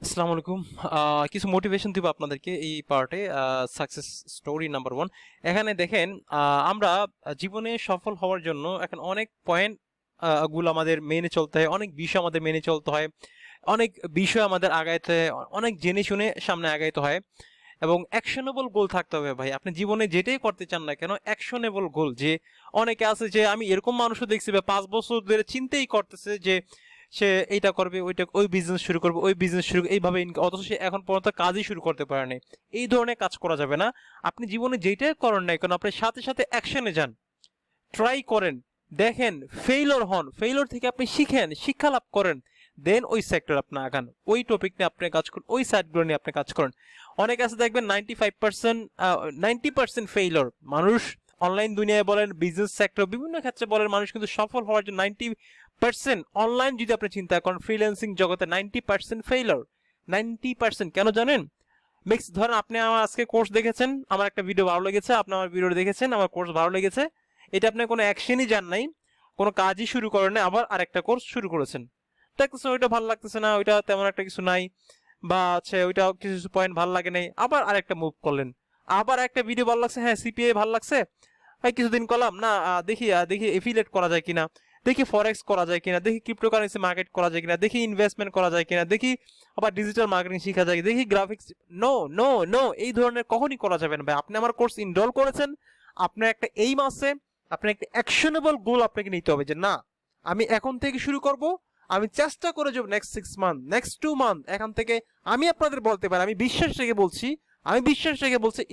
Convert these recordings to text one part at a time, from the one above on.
আসসালামু আলাইকুম। কিছু মোটিভেশন দিব আপনাদেরকে এই পার্টে। Success story number 1। এখানে দেখেন, আমরা জীবনে সফল হওয়ার জন্য এখন অনেক পয়েন্ট গুলো আমাদের মেনে চলতে হয়, অনেক বিষয় আমাদের মেনে চলতে হয়, অনেক বিষয় আমাদের আগাইতে হয়, অনেক জেনে শুনে সামনে আগাইতে হয় এবং অ্যাকশনেবল গোল থাকতে হবে। ভাই, আপনি জীবনে যেটাই করতে চান না কেন, অ্যাকশনেবল গোল। যে অনেকে আছে যে আমি এরকম মানুষও দেখছি 5 বছর ধরে চিন্তাই করতেছে যে সে এইটা করবে, ওইটা, ওই বিজনেস শুরু করবে, ওই বিজনেস শুরু, এইভাবে অথচ সে এখন পর্যন্ত কাজই শুরু করতে পারেনি। এই ধরনের কাজ করা যাবে না। আপনি জীবনে যেটাই করেন না কেন, আপনি সাথে সাথে অ্যাকশনে যান, ট্রাই করেন, দেখেন, ফেইলর হন, ফেইলর থেকে আপনি শিখেন, শিক্ষা লাভ করেন, দেন ওই সেক্টর আপনি আগান, ওই টপিক নিয়ে আপনি কাজ করুন, ওই সাইটগুলো নিয়ে আপনি কাজ করেন। অনেক আছে দেখবেন 90% ফেইলর মানুষ। অনলাইন দুনিয়ায় বলেন, বিজনেস সেক্টর, বিভিন্ন ক্ষেত্রে বলেন, মানুষ কিন্তু সফল হওয়ার জন্য 90% অনলাইন যদি আপনি চিন্তা করেন, ফ্রিল্যান্সিং জগতে 90% ফেইলর। 90% কেন জানেন? মিক্স ধরেন, আপনি আমার আজকে কোর্স দেখেছেন, আমার একটা ভিডিও ভালো লেগেছে, আপনি আমার ভিডিও দেখেছেন, আমার কোর্স ভালো লেগেছে, এটা আপনি কোনো অ্যাকশনই যান নাই, কোনো কাজই শুরু করেন না, আবার আরেকটা কোর্স শুরু করেছেন, দেখতেছেন ওইটা ভালো লাগতেছে না, ওইটা তেমন একটা কিছু নাই, বা হচ্ছে ওইটা কিছু পয়েন্ট ভালো লাগে নাই, আবার আরেকটা মুভ করলেন, আবার একটা ভিডিও ভালো লাগছে, হ্যাঁ সিপিআই ভালো লাগছে, কিছুদিন করলাম না, দেখি দেখি এফিলিয়েট করা যায় কিনা, দেখি ফরেক্স করা যায় কিনা, দেখি ক্রিপ্টোকারেন্সি মার্কেট করা যায় কিনা, দেখি ইনভেস্টমেন্ট করা যায় কিনা, দেখি আবার ডিজিটাল মার্কেটিং শেখা যায়, দেখি গ্রাফিক্স। নো নো নো, এই ধরনের কখনই করা যাবে না ভাই। আপনি আমার কোর্স ইনরোল করেছেন, আপনার একটা এইম আছে, আপনার একটা অ্যাকশনেবল গোল আপনাকে নিতে হবে, যে না আমি এখন থেকে শুরু করব, আমি চেষ্টা করে যাব নেক্সট 6 মান্থ, নেক্সট 2 মান্থ, এখান থেকে আমি আপনাদের বলতে পারি, আমি বিশ্বাস রেখে বলছি,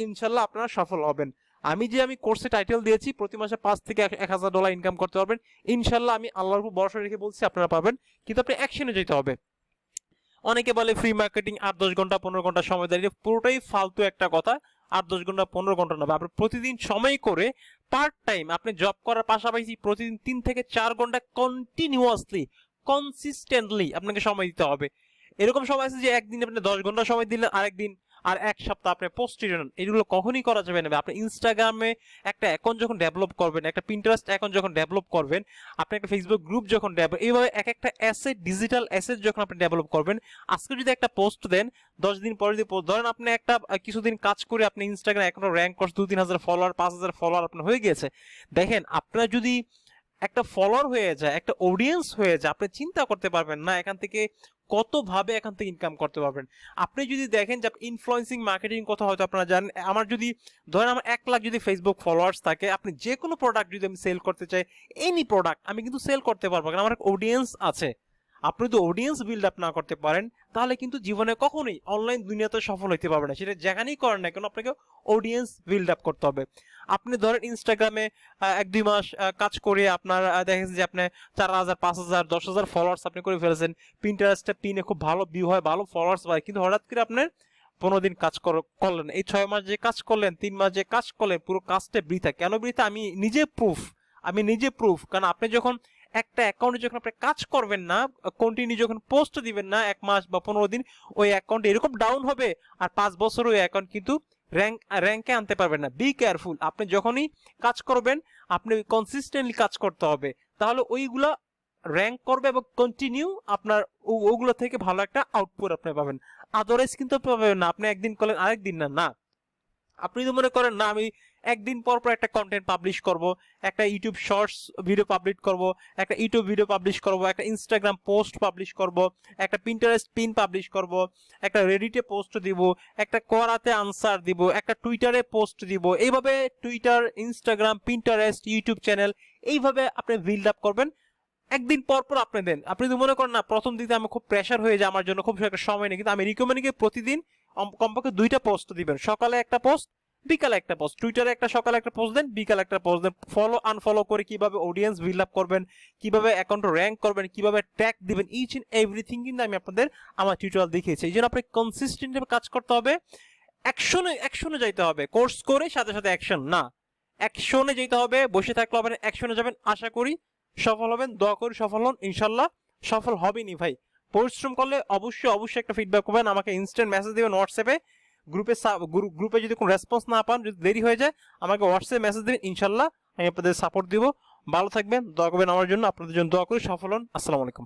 ইনশাল্লাহ আপনারা সফল হবেন। আমি কোর্সে টাইটেল দিয়েছি, প্রতি মাসে $5 থেকে $1,000 ইনকাম করতে পারবেন ইনশাল্লাহ। আমি আল্লাহর উপর ভরসা রেখে বলছি আপনারা পাবেন, কিন্তু আপনি অ্যাকশনে যেতে হবে। অনেকে বলে ফ্রি মার্কেটিং 8-10 ঘন্টা 15 ঘন্টা সময় দেয়, পুরোটাই ফালতু একটা কথা। 8-10 ঘন্টা 15 ঘন্টা না, আপনি প্রতিদিন সময় করে পার্ট টাইম আপনি জব করার পাশাপাশি প্রতিদিন 3 থেকে 4 ঘন্টা কন্টিনিউয়াসলি, কনসিস্টেন্টলি আপনাকে সময় দিতে হবে। এরকম সময় আছে যে একদিন আপনি 10 ঘন্টা সময় দিলেন, আরেকদিন আর এক সপ্তাহ আপনি পোস্ট দিলেন, এগুলো কখনই করা যাবে না। আপনি ইনস্টাগ্রামে একটা অ্যাকাউন্ট যখন ডেভেলপ করবেন, একটা পিন্টারেস্ট অ্যাকাউন্ট যখন ডেভেলপ করবেন, আপনি একটা ফেসবুক গ্রুপ যখন ডেভেলপ, এইভাবে এক একটা অ্যাসেট, ডিজিটাল অ্যাসেট যখন আপনি ডেভেলপ করবেন, আজকে যদি একটা পোস্ট দেন, 10 দিন পরে যদি পোস্ট, ধরেন আপনি একটা কিছুদিন কাজ করে আপনি ইনস্টাগ্রাম অ্যাকাউন্ট র্যাঙ্ক করছে, 2-3 হাজার ফলোয়ার, 5 হাজার ফলোয়ার আপনার হয়ে গিয়েছে। দেখেন, আপনার যদি একটা ফলোয়ার হয়ে যায়, একটা অডিয়েন্স হয়ে যায়, আপনি চিন্তা করতে পারবেন না এখান থেকে কতভাবে এখান থেকে ইনকাম করতে পারবেন। আপনি যদি দেখেন যে ইনফ্লুয়েন্সিং মার্কেটিং কথা হয়তো আপনারা জানেন, আমার যদি ধরেন আমার 1 লাখ যদি ফেসবুক ফলোয়ার্স থাকে, আপনি যে কোনো প্রোডাক্ট যদি আমি সেল করতে চাই, এনি প্রোডাক্ট আমি কিন্তু সেল করতে পারবো, কারণ আমার অডিয়েন্স আছে। আপনি যদি অডিয়েন্স বিল্ড আপ না করতে পারেন, তাহলে কিন্তু জীবনে কখনোই অনলাইন দুনিয়াতে সফল হতে পারবে না। সেটা যেখানেই করেন না কেন, আপনাকে অডিয়েন্স বিল্ড আপ করতে হবে। আপনি ধরেন ইনস্টাগ্রামে 1-2 মাস কাজ করে আপনার দেখেছেন যে আপনি 4,000, 5,000, 10,000 ফলোয়ার্স আপনি করে ফেলেছেন, পিন্টারেস্টে পিনে খুব ভালো ভিউ হয়, ভালো ফলোয়ার্স হয়, কিন্তু হঠাৎ করে আপনার 15 দিন কাজ করলেন, এই 6 মাস যে কাজ করলেন, 3 মাস যে কাজ করলেন, পুরো কাজটা বৃথা। কেন বৃথা? আমি নিজে প্রুফ। কারণ আপনি যখন একটা অ্যাকাউন্টে যখন আপনি কাজ করবেন না, কন্টিনিউ যখন পোস্ট দিবেন না 1 মাস বা 15 দিন, ওই অ্যাকাউন্ট এরকম ডাউন হবে, আর 5 বছর ওই অ্যাকাউন্ট কিন্তু র্যাঙ্কে আনতে পারবেন না। Be careful. আপনি যখনই কাজ করবেন, আপনি কনসিস্টেন্টলি কাজ করতে হবে, তাহলে ওইগুলা র্যাঙ্ক করবে এবং কন্টিনিউ আপনার ওগুলো থেকে ভালো একটা আউটপুট আপনি পাবেন। আদারওয়াইজ কিন্তু পাবেন না। আপনি একদিন করলেন, আরেকদিন না। আপনি তো মনে করেন না আমি একদিন পর পর একটা কন্টেন্ট পাবলিশ করব, একটা ইউটিউব শর্টস ভিডিও পাবলিশ করব, একটা ইউটিউব ভিডিও পাবলিশ করব, একটা ইনস্টাগ্রাম পোস্ট পাবলিশ করব, একটা পিন্টারেস্ট পিন পাবলিশ করব, একটা রেডিটে পোস্ট দিব, একটা কোরাতে আনসার দিব, একটা টুইটারে পোস্ট দিব। এইভাবে Twitter, Instagram, Pinterest, YouTube channel, এইভাবে আপনি বিল্ড আপ করবেন। একদিন পর পর আপনি দেন। আপনি তো মনে করেন না প্রথম দিকে আমি খুব প্রেশার হয়ে যায়, আমার জন্য খুব একটা সময় নেই, কিন্তু আমি রিকমেন্ড করি প্রতিদিন কমপক্ষে 2টা পোস্ট দিবেন, সকালে একটা পোস্ট, বিকালে একটা পোস্ট। টুইটারে একটা সকালে একটা পোস্ট দেন, বিকালে একটা পোস্ট দেন। ফলো আনফলো করে কিভাবে অডিয়েন্স বিল্ড আপ করবেন, কিভাবে অ্যাকাউন্ট র্যাঙ্ক করবেন, কিভাবে ট্যাগ দিবেন, ইচ এন্ড এভরিথিং কিন্তু আমি আপনাদের আমার টিউটোরিয়াল দেখিয়েছি। এই জন্য আপনি কনসিস্টেন্ট কাজ করতে হবে, অ্যাকশনে যাইতে হবে। কোর্স করে সাথে সাথে অ্যাকশন না, অ্যাকশনে যেতে হবে। বসে থাকলে হবে না, অ্যাকশনে যাবেন। আশা করি সফল হবেন, দোয়া করি সফল হন, ইনশাল্লাহ সফল হবেনই ভাই। পরিশ্রম করলে অবশ্যই একটা ফিডব্যাক করবেন, আমাকে ইনস্ট্যান্ট মেসেজ দিবেন হোয়াটসঅ্যাপে। গ্রুপে যদি কোনো রেসপন্স না পান, যদি দেরি হয়ে যায়, আমাকে হোয়াটসঅ্যাপে মেসেজ দিবেন, ইনশাল্লাহ আমি আপনাদের সাপোর্ট দিব। ভালো থাকবেন, দোয়া করবেন আমার জন্য, আপনাদের জন্য দোয়া করি, সফল হন। আসসালামু আলাইকুম।